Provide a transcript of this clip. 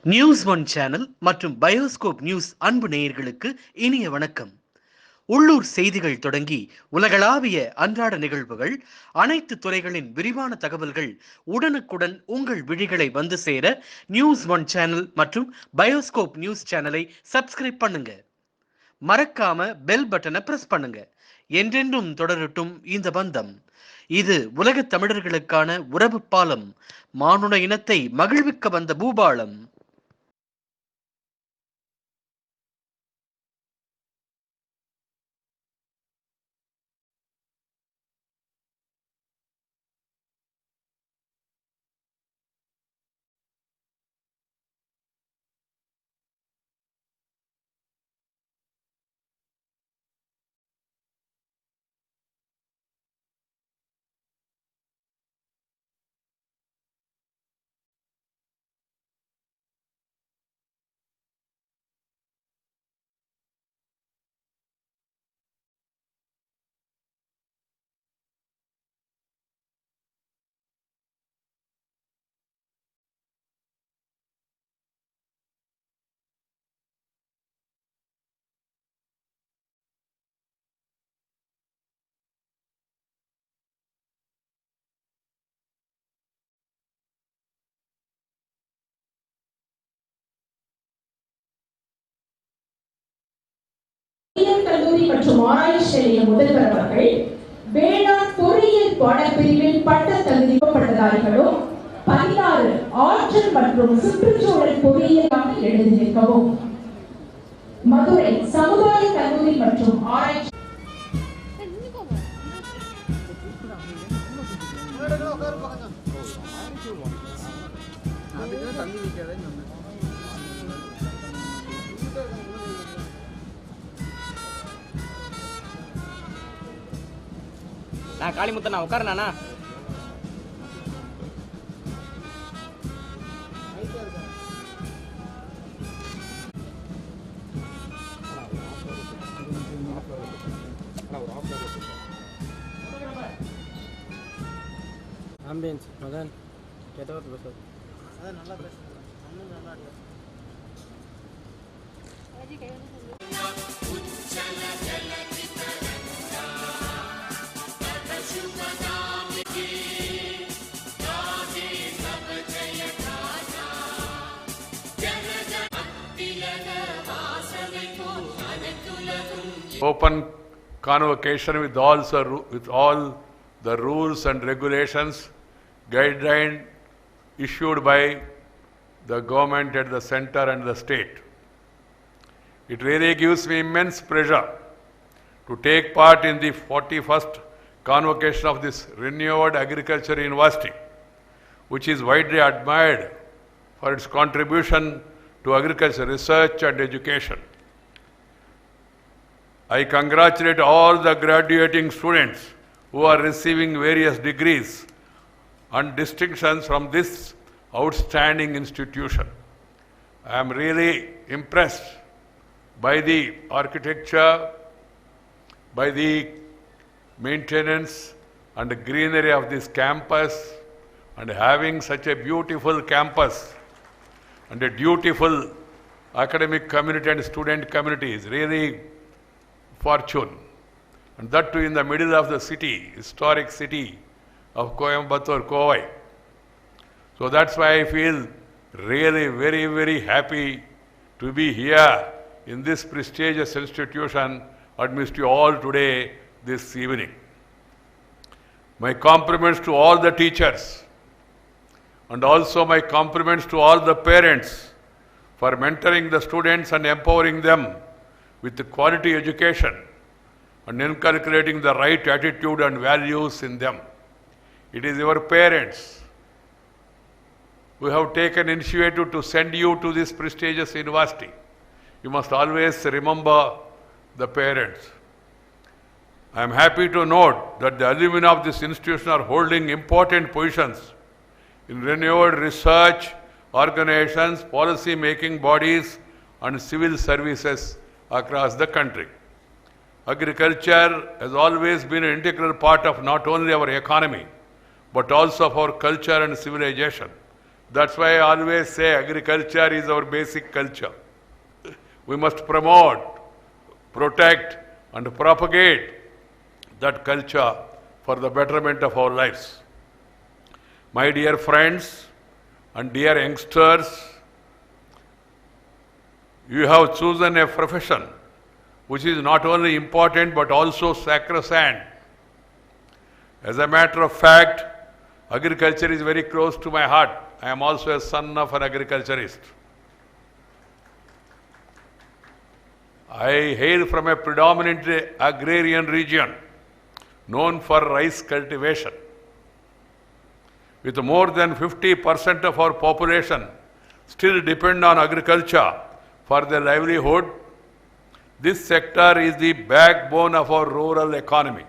News one channel மற்றும் bioscope news அன்பு நேயர்களுக்கு இனிய வணக்கம். உள்ளூர் செய்திகள் தொடங்கி உலகளாவிய அன்றாட நிகழ்வுகள், அனைத்து துறைகளின் விரிவான தகவல்கள் உடனுக்குடன் உங்கள் விழிகளை வந்து சேர நியூஸ் ஒன் சேனல் மற்றும் பயோஸ்கோப் நியூஸ் சேனலை சப்ஸ்கிரைப் பண்ணுங்க. மறக்காம பெல் பட்டனை பிரஸ் பண்ணுங்க. என்றென்றும் தொடரட்டும் இந்த பந்தம். இது உலகத் தமிழர்களுக்கான உறவு பாலம், மானுட இனத்தை மகிழ்விக்க வந்த பூபாலம். கல்லூரி மற்றும் ஆராய்ச்சி நிலைய முதல்வர் அவர்கள் வேளாண் பொறியியல் பாடப்பிரிவில் பட்ட தகுதி பட்டதாரிகளும் 16 ஆற்றல் மற்றும் சுற்றுச்சூழல் பொறியியலாக எழுதி நிற்கவும். மதுரை சமுதாய கல்லூரி மற்றும் ஆராய்ச்சி நான் காளிமுத்தண்ணா உட்காரண்ணா. ஆம்பியன்ஸ் மகன் கேட்டவர் பேசுவார். அதான் நல்லா பேசுகிறேன். Open convocation with all the rules and regulations, guideline issued by the government at the center and the state. It really gives me immense pleasure to take part in the 41st convocation of this renowned agriculture university, which is widely admired for its contribution to agriculture research and education. I congratulate all the graduating students who are receiving various degrees and distinctions from this outstanding institution. I am really impressed by the architecture, by the maintenance and the greenery of this campus, and having such a beautiful campus and a dutiful academic community and student community is really fortune, and that too in the middle of the city, historic city of Coimbatore, Kovai. So that's why I feel really very, very happy to be here in this prestigious institution amidst you all today, this evening. My compliments to all the teachers, and also my compliments to all the parents for mentoring the students and empowering them with the quality education and inculcating the right attitude and values in them. It is your parents who have taken initiative to send you to this prestigious university. You must always remember the parents. I am happy to note that the alumni of this institution are holding important positions in renewed research, organizations, policy making bodies and civil services across the country. Agriculture has always been an integral part of not only our economy, but also of our culture and civilization. That's why I always say agriculture is our basic culture. We must promote, protect, and propagate that culture for the betterment of our lives. My dear friends and dear youngsters, you have chosen a profession which is not only important but also sacrosanct. As a matter of fact, agriculture is very close to my heart. I am also a son of an agriculturist. I hail from a predominantly agrarian region known for rice cultivation. With more than 50% of our population still depend on agriculture for their livelihood, this sector is the backbone of our rural economy.